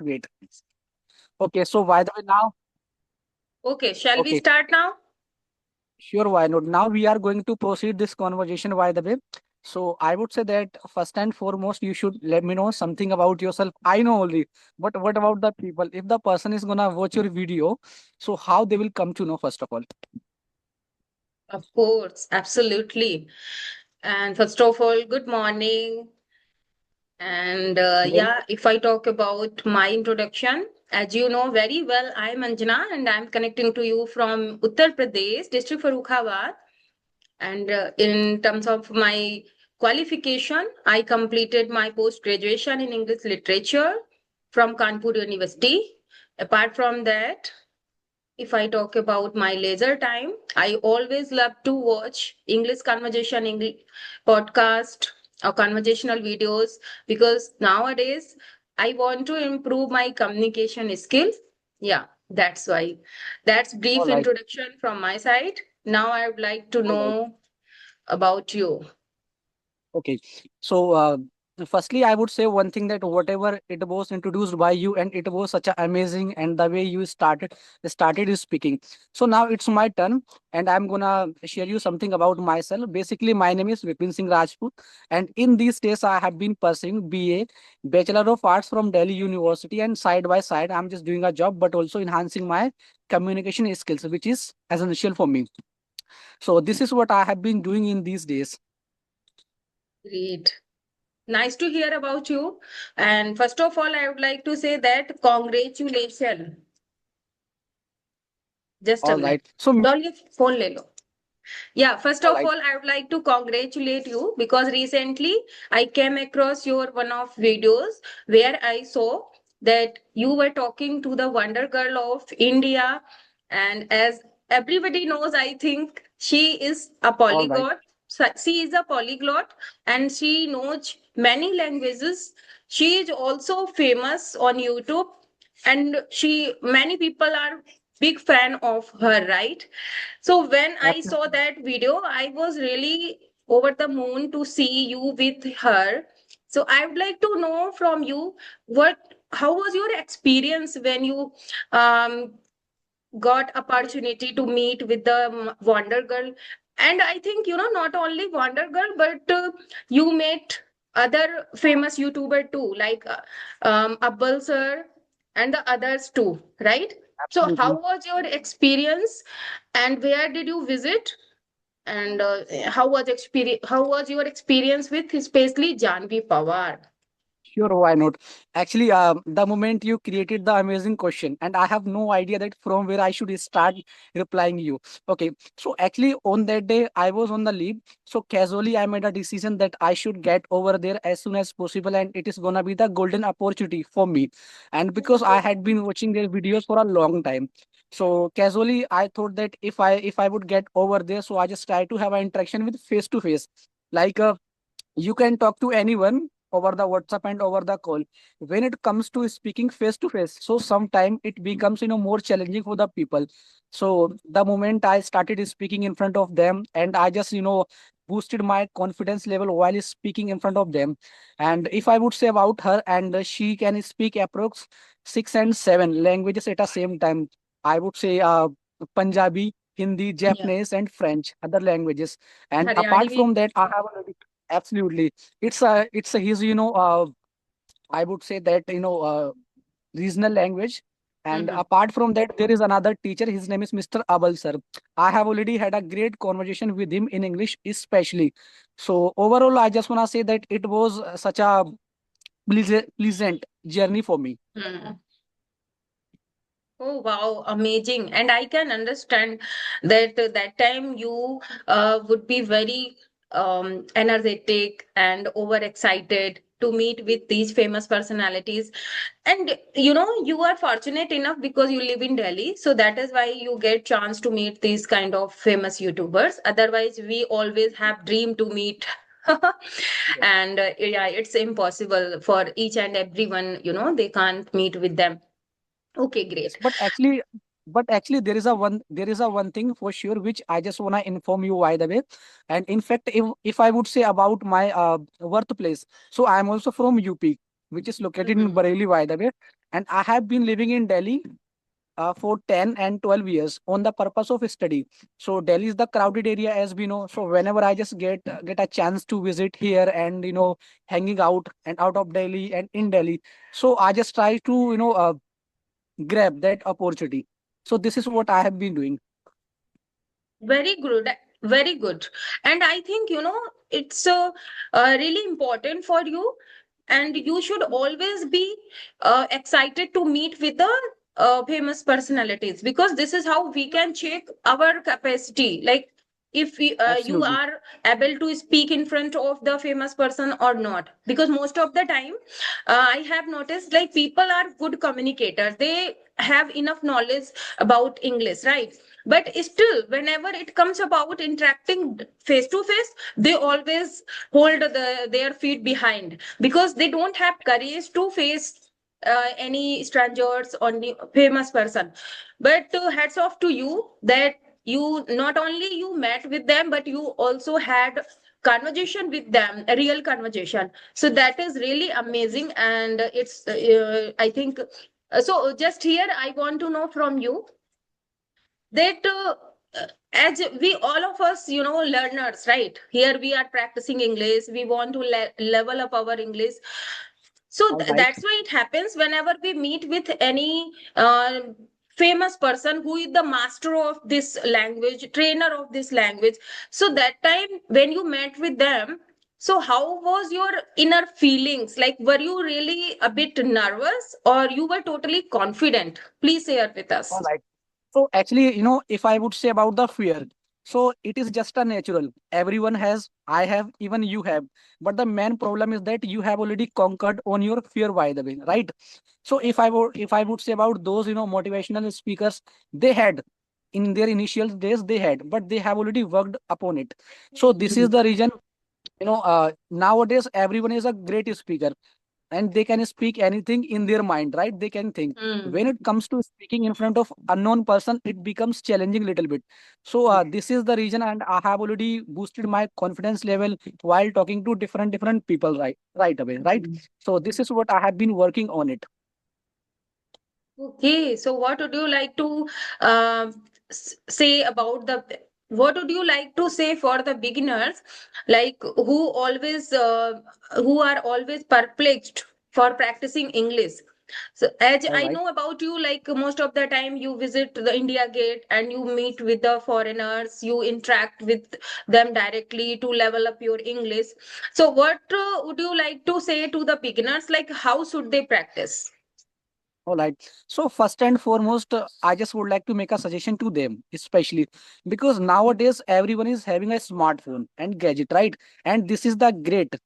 Great. Okay, so by the way, now, Okay, shall we okay, start now? sure, why not? Now we are going to proceed this conversation, by the way. So I would say that first and foremost, you should let me know something about yourself. I know only, but what about the people? If the person is gonna watch your video, so how they will come to know, first of all? Of course, absolutely. And first of all, good morning. And Very yeah, if I talk about my introduction, as you know very well, I'm Anjana and I'm connecting to you from Uttar Pradesh, district Farrukhabad. And in terms of my qualification, I completed my post graduation in English literature from Kanpur University. Apart from that, if I talk about my leisure time, I always love to watch English conversation, English podcast or conversational videos because nowadays I want to improve my communication skills. Yeah, that's why. That's brief all right. introduction from my side. Now I would like to All right. know about you. Okay. So, firstly, I would say one thing, that whatever it was introduced by you, and it was such a amazing, and the way you started you speaking. So now it's my turn, and I'm gonna share you something about myself. Basically, my name is Vipin Singh Rajput, and in these days, I have been pursuing BA, Bachelor of Arts from Delhi University, and side by side, I'm just doing a job, but also enhancing my communication skills, which is essential for me. So this is what I have been doing in these days. Great. Nice to hear about you. And first of all, I would like to say that congratulations. Just a All minute. right. So, Dol, ye phone le lo. Yeah, first all of right. all, I would like to congratulate you because recently I came across your one of videos where I saw that you were talking to the Wonder Girl of India. And as everybody knows, I think she is a All right. polyglot. She is a polyglot and she knows many languages. She is also famous on YouTube and she many people are big fan of her, right? So when I saw Absolutely. that video, I was really over the moon to see you with her. So I would like to know from you what how was your experience when you um, got opportunity to meet with the Wonder Girl? And I think not only Wonder Girl, but you met other famous YouTuber too, like Abbal sir and the others too, right? So how Absolutely. was your experience and where did you visit? And how was your experience with especially Janvi Pawar? Sure, why not? Actually, the moment you created the amazing question, and I have no idea that from where I should start replying you. Okay, so actually on that day I was on the leave, so casually I made a decision that I should get over there as soon as possible, and it is gonna be the golden opportunity for me. And because I had been watching their videos for a long time, so casually I thought that if I would get over there, so I just try to have an interaction with face to face, like you can talk to anyone over the WhatsApp and over the call. When it comes to speaking face to face, so sometime it becomes more challenging for the people. So the moment I started speaking in front of them, and I just boosted my confidence level while speaking in front of them. And if I would say about her, and she can speak approx 6 and 7 languages at the same time. I would say Punjabi, Hindi, Yeah. Japanese, and French, other languages. And Haryani apart bhi. from that, I have already. Absolutely. It's a his, I would say that, regional language. And Mhm. apart from that, there is another teacher. His name is Mr. Abal sir. I have already had a great conversation with him in English, especially. So overall, I just want to say that it was such a pleasant journey for me. Hmm. Oh wow, amazing. And I can understand that that time you would be very energetic and overexcited to meet with these famous personalities. And you are fortunate enough because you live in Delhi, so that is why you get chance to meet these kind of famous YouTubers. Otherwise, we always have dream to meet. And yeah, it's impossible for each and everyone, they can't meet with them. Okay, Yes, great. but actually there is a one thing for sure which I just wanna inform you, by the way. And in fact, if I would say about my birthplace, so I am also from UP, which is located in Mhm. Bareilly, by the way. And I have been living in Delhi for 10 and 12 years on the purpose of study. So Delhi is the crowded area, as we know. So whenever I just get a chance to visit here and hanging out and out of Delhi and in Delhi, so I just try to grab that opportunity. So this is what I have been doing. Very good, very good. And I think, it's really important for you. And you should always be excited to meet with the famous personalities, because this is how we can check our capacity. Like, if you Absolutely. are able to speak in front of the famous person or not. Because most of the time, I have noticed, like, people are good communicators, they have enough knowledge about English, right? But still, whenever it comes about interacting face to face, they always hold their feet behind, because they don't have courage to face any strangers or any famous person. But hats off to you that you not only you met with them, but you also had conversation with them, a real conversation. So that is really amazing. And it's I think so. Just here I want to know from you that as we all of us, learners, right? Here we are practicing English, we want to level up our English. So All right. that's why it happens whenever we meet with any famous person who is the master of this language, trainer of this language. So that time when you met with them, so how was your inner feelings? Like, were you really a bit nervous or you were totally confident? Please share with All us. right. So actually, if I would say about the fear, so it is just a natural. Everyone has, I have, even you have. But the main problem is that you have already conquered on your fear, by the way, right? So if I would say about those, motivational speakers, they had in their initial days they had, but they have already worked upon it. So this is the reason, nowadays everyone is a great speaker and they can speak anything in their mind, right? They can think. When Hmm. it comes to speaking in front of unknown person, it becomes challenging little bit. So this is the reason, and I have already boosted my confidence level while talking to different people, right away, right? So this is what I have been working on it. Okay, so what would you like to uh, say about the what would you like to say for the beginners, like who are always perplexed for practicing English? So as All I right. know about you, like most of the time you visit the India Gate and you meet with the foreigners, you interact with them directly to level up your English. So what would you like to say to the beginners, like how should they practice? All right. So first and foremost, I just would like to make a suggestion to them, especially because nowadays everyone is having a smartphone and gadget, right? And this is the great,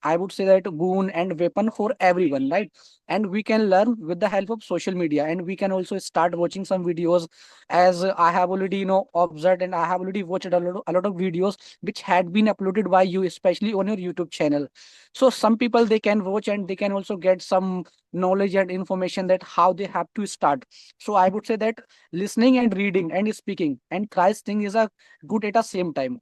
I would say that boon and weapon for everyone, right? And we can learn with the help of social media, and we can also start watching some videos, as I have already, observed, and I have already watched a lot of videos which had been uploaded by you, especially on your YouTube channel. So some people they can watch and they can also get some knowledge and information that how they have to start. So I would say that listening and reading and speaking and Christ thing is a good at the same time.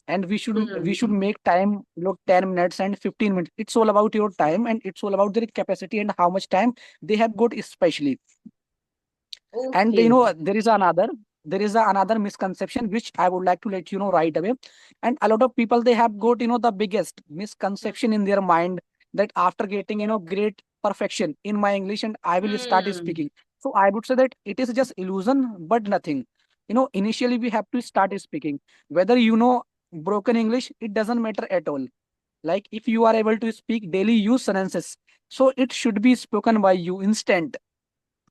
And we should Hmm. make time, 10 minutes and 15 minutes. It's all about your time and it's all about their capacity and how much time they have got, especially. And Okay. there is another misconception which I would like to let you know right away. And a lot of people they have got the biggest misconception in their mind that after getting great perfection in my English and I will start Hmm. speaking. So I would say that it is just illusion, but nothing. Initially we have to start speaking. Whether broken English, it doesn't matter at all. Like if you are able to speak daily use sentences, so it should be spoken by you instant.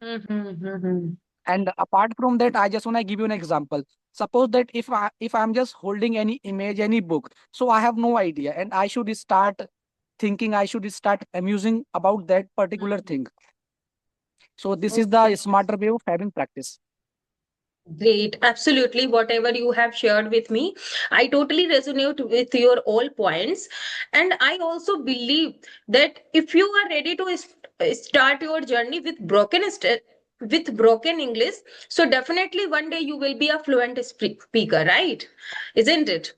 Mm-hmm. And apart from that, I just want to give you an example. Suppose that if I'm just holding any image, any book, so I have no idea, and I should start thinking, I should start amusing about that particular thing. So this is the Okay. smarter way of having practice. Great. Absolutely. Whatever you have shared with me, I totally resonate with your all points. And I also believe that if you are ready to start your journey with with broken English, so definitely one day you will be a fluent speaker, right? Isn't it?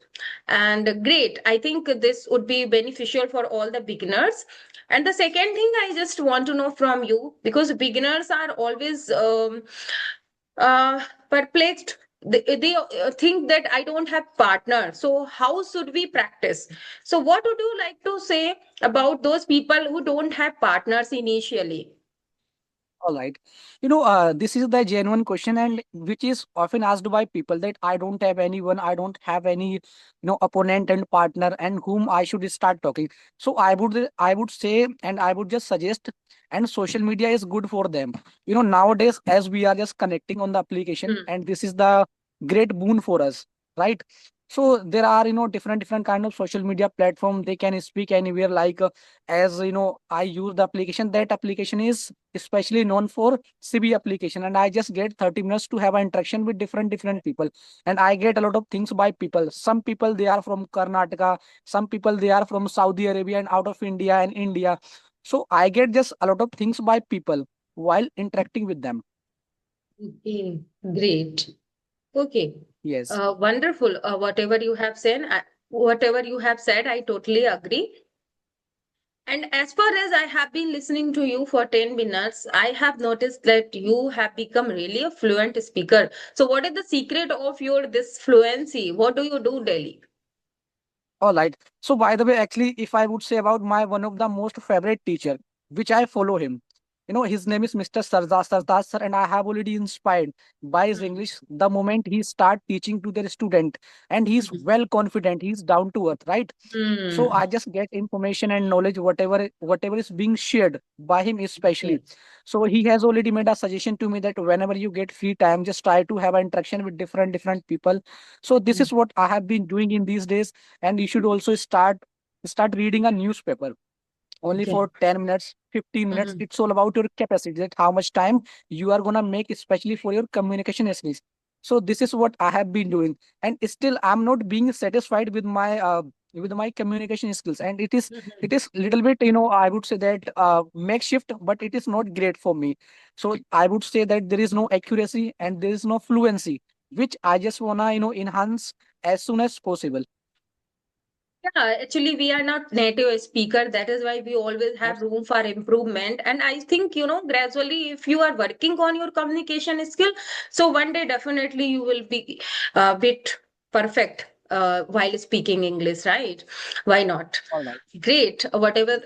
And great. I think this would be beneficial for all the beginners. And the second thing I just want to know from you, because beginners are always perplexed. They think that I don't have partner. So how should we practice? So what would you like to say about those people who don't have partners initially? All right. This is the genuine question, and which is often asked by people that I don't have anyone, I don't have any, opponent and partner, and whom I should start talking. So I would say, and I would just suggest, and social media is good for them. Nowadays, as we are just connecting on the application, Hmm. and this is the great boon for us, right? So there are, different kind of social media platform. They can speak anywhere. Like as I use the application. That application is especially known for CB application, and I just get 30 minutes to have an interaction with different people, and I get a lot of things by people. Some people they are from Karnataka, some people they are from Saudi Arabia and out of India and India. So I get just a lot of things by people while interacting with them. Okay, great. Okay, Yes. wonderful. Whatever you have said, I totally agree. And as far as I have been listening to you for 10 minutes, I have noticed that you have become really a fluent speaker. So, what is the secret of your this fluency? What do you do daily? All right. So by the way, actually, if I would say about my one of the most favorite teacher, which I follow him, his name is Mr. Sardar sir, and I have already inspired by his Hmm. English the moment he start teaching to their student, and he's well confident, he's down to earth, right? So Hmm. I just get information and knowledge whatever is being shared by him especially. Okay. So he has already made a suggestion to me that whenever you get free time, just try to have an interaction with different people. So this is what I have been doing in these days, and you should also start reading a newspaper only Okay. for 10 minutes, 15 minutes. Mhm. It's all about your capacity, that how much time you are going to make, especially for your communication skills. So this is what I have been doing, and still I'm not being satisfied with my communication skills, and it Mhm. is little bit, I would say that makeshift, but it is not great for me. So I would say that there is no accuracy and there is no fluency, which I just want to enhance as soon as possible. Yeah, actually, we are not native speaker. That is why we always have room for improvement. And I think, gradually, if you are working on your communication skill, so one day definitely you will be a bit perfect while speaking English, right? Why not? All right. Great. Whatever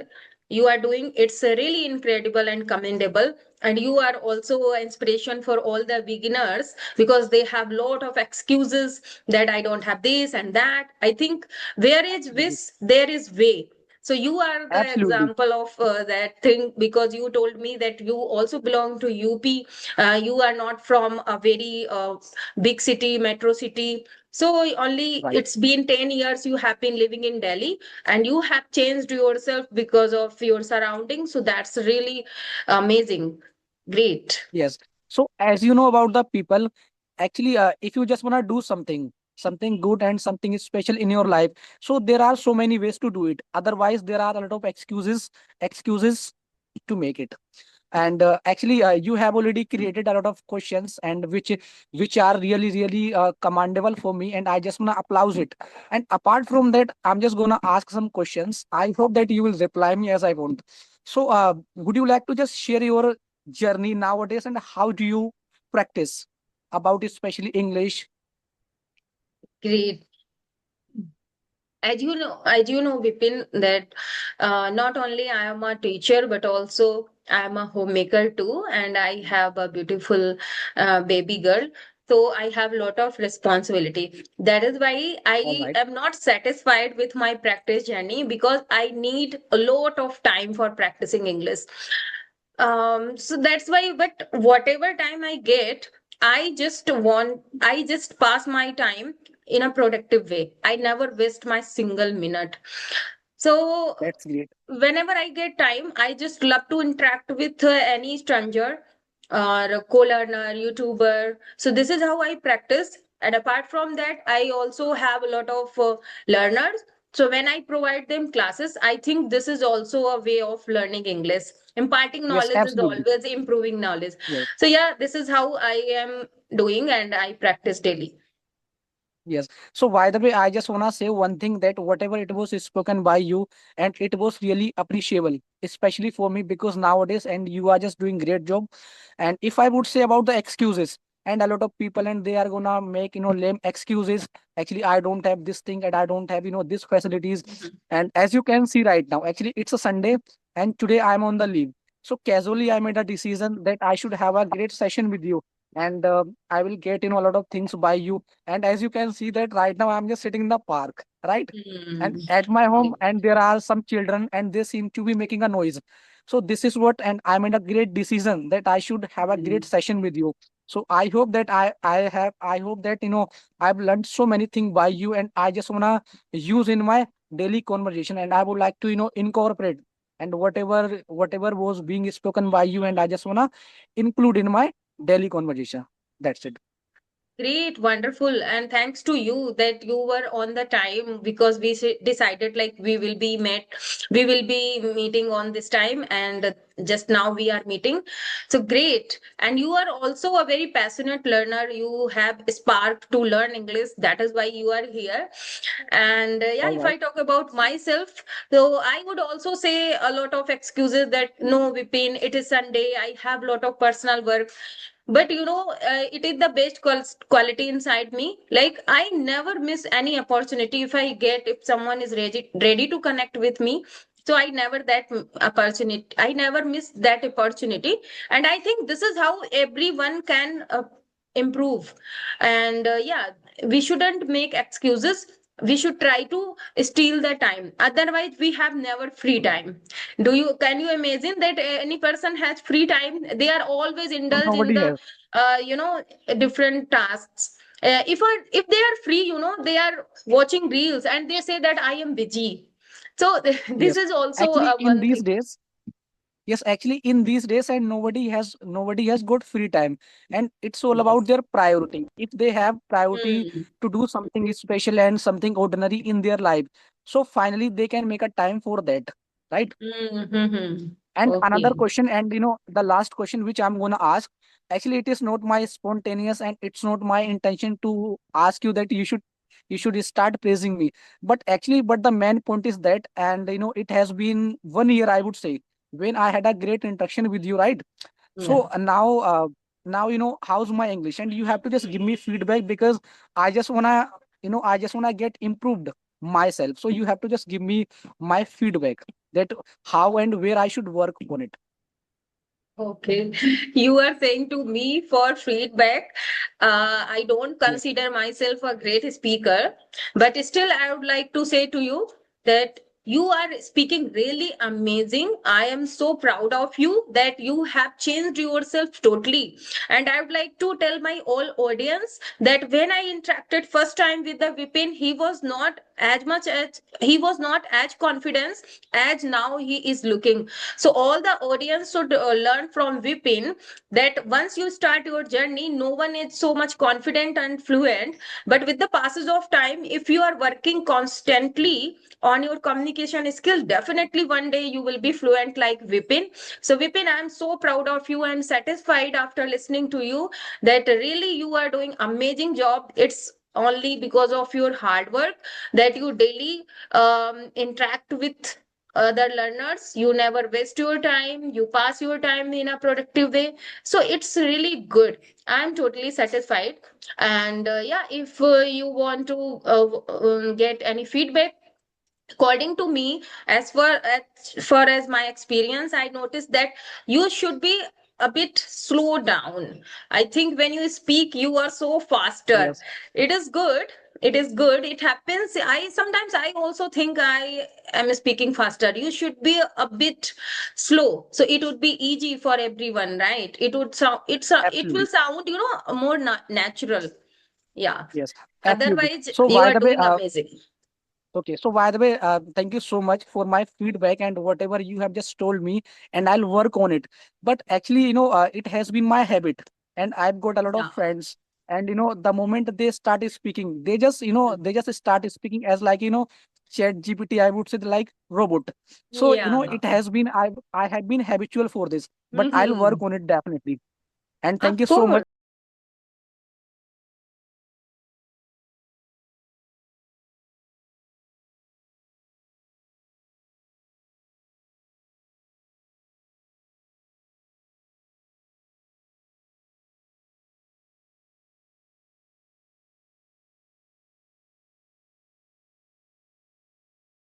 you are doing, it's really incredible and commendable. And you are also an inspiration for all the beginners because they have lot of excuses that I don't have this and that. I think where is Absolutely. wish, there is way. So you are the Absolutely. example of that thing because you told me that you also belong to UP. You are not from a very big city, metro city. So only Right. it's been 10 years you have been living in Delhi and you have changed yourself because of your surroundings. So that's really amazing. Great. Yes. So as you know about the people, actually, if you just want to do something good and something special in your life, so there are so many ways to do it. Otherwise, there are a lot of excuses to make it. And actually, you have already created a lot of questions, and which are really commendable for me, and I just want to applause it. And apart from that, I'm just gonna ask some questions. I hope that you will reply me as I want. So would you like to just share your journey nowadays, and how do you practice about especially English? Great. As you know, Vipin, that not only I am a teacher, but also I am a homemaker too, and I have a beautiful baby girl. So I have a lot of responsibility. That is why All I right. am not satisfied with my practice journey because I need a lot of time for practicing English. So that's why, but whatever time I get, I just pass my time in a productive way. I never waste my single minute. So That's great. whenever I get time, I just love to interact with any stranger or a co-learner, YouTuber. So this is how I practice. And apart from that, I also have a lot of learners. So when I provide them classes, I think this is also a way of learning English. Imparting Yes, knowledge is absolutely. always improving knowledge. Yes. So yeah, this is how I am doing and I practice daily. Yes. So by the way, I just wanna say one thing, that whatever it was spoken by you, and it was really appreciable, especially for me, because nowadays, and you are just doing great job. And if I would say about the excuses, and a lot of people, and they are gonna make lame excuses. Actually, I don't have this thing, and I don't have this facilities. Mhm. And as you can see right now, actually it's a Sunday, and today I'm on the leave. So casually, I made a decision that I should have a great session with you, and I will get a lot of things by you. And as you can see that right now I'm just sitting in the park, right? And Mm. at my home, and there are some children, and they seem to be making a noise. So this is what, and I made a great decision that I should have a great session with you. So I hope that I hope that I've learned so many things by you, and I just wanna use in my daily conversation, and I would like to incorporate, and whatever was being spoken by you, and I just wanna include in my daily conversation. That's it. Great, wonderful, and thanks to you that you were on the time, because we decided like we will be meeting on this time, and just now we are meeting. So great, and you are also a very passionate learner. You have spark to learn English. That is why you are here. And yeah, All if right. I talk about myself, so I would also say a lot of excuses that no, Vipin, it is Sunday. I have a lot of personal work. But it is the best quality inside me. Like I never miss any opportunity. If someone is ready to connect with me, so I never that opportunity. I never miss that opportunity. And I think this is how everyone can improve. And yeah, we shouldn't make excuses. We should try to steal the time. Otherwise, we have never free time. Can you imagine that any person has free time? They are always No, indulged in nobody the has. uh, you know different tasks. If they are free, they are watching reels and they say that I am busy. So this Yes. is also Actually, in one these thing. days, yes, actually, in these days, and nobody has got free time, and it's all about their priority. If they have priority Hmm. to do something special and something ordinary in their life, so finally they can make a time for that, right? Mm-hmm. And another Okay. question, and the last question which I'm gonna ask, actually, it is not my spontaneous, and it's not my intention to ask you that you should start praising me. But the main point is that, and it has been 1 year, I would say, when I had a great interaction with you, right? So Yeah. now how's my English, and you have to just give me feedback, because I just wanna get improved myself. So you have to just give me my feedback, that how and where I should work on it. Okay. You are saying to me for feedback. I don't Yes. consider myself a great speaker, but still, I would like to say to you that you are speaking really amazing. I am so proud of you that you have changed yourself totally. And I would like to tell my all audience that when I interacted first time with the Vipin, he was not as confident as now he is looking. So all the audience should learn from Vipin that once you start your journey, no one is so much confident and fluent. But with the passage of time, if you are working constantly on your communication skill, definitely one day you will be fluent like Vipin. So Vipin, I'm so proud of you. I'm satisfied after listening to you that really you are doing amazing job. It's only because of your hard work that you daily interact with other learners. You never waste your time, you pass your time in a productive way. So it's really good. I'm totally satisfied. And yeah, if you want to get any feedback, according to me, as far as my experience, I noticed that you should be a bit slow down. I think when you speak you are so faster. Yes. It is good. It is good. It happens. I also think I am speaking faster. You should be a bit slow, so it would be easy for everyone, right? It will Absolutely. sound more natural. Yeah. Yes. Absolutely. Otherwise So you by are the way, doing amazing. okay, so by the way, thank you so much for my feedback and whatever you have just told me, and I'll work on it. But actually, it has been my habit, and I've got a lot of Yeah. friends, and the moment they start speaking, they just start speaking as like Chat GPT, I would say, like robot. So Yeah. it has been I had been habitual for this, but I'll Hmm. work on it definitely. And thank Of you so course. much